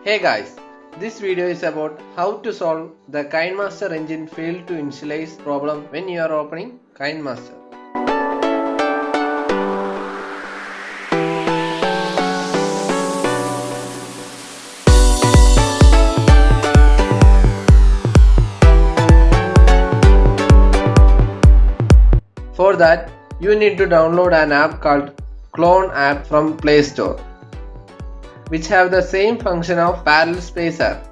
Hey guys, this video is about how to solve the Kinemaster engine failed to initialize problem when you are opening Kinemaster. For that, you need to download an app called Clone app from Play Store, which have the same function of parallel space app.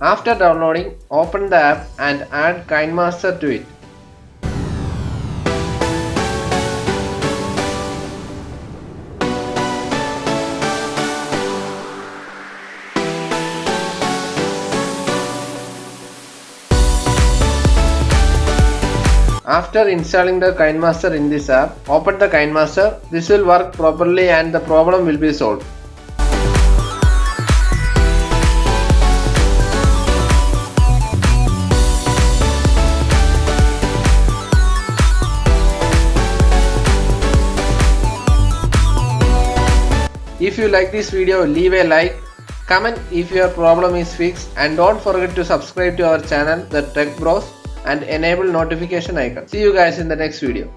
After downloading, open the app and add Kinemaster to it. After installing the Kinemaster in this app, open the Kinemaster. This will work properly and the problem will be solved. If you like this video, leave a like, comment if your problem is fixed, and don't forget to subscribe to our channel, the DTECBROZ, and enable notification icon. See you guys in the next video.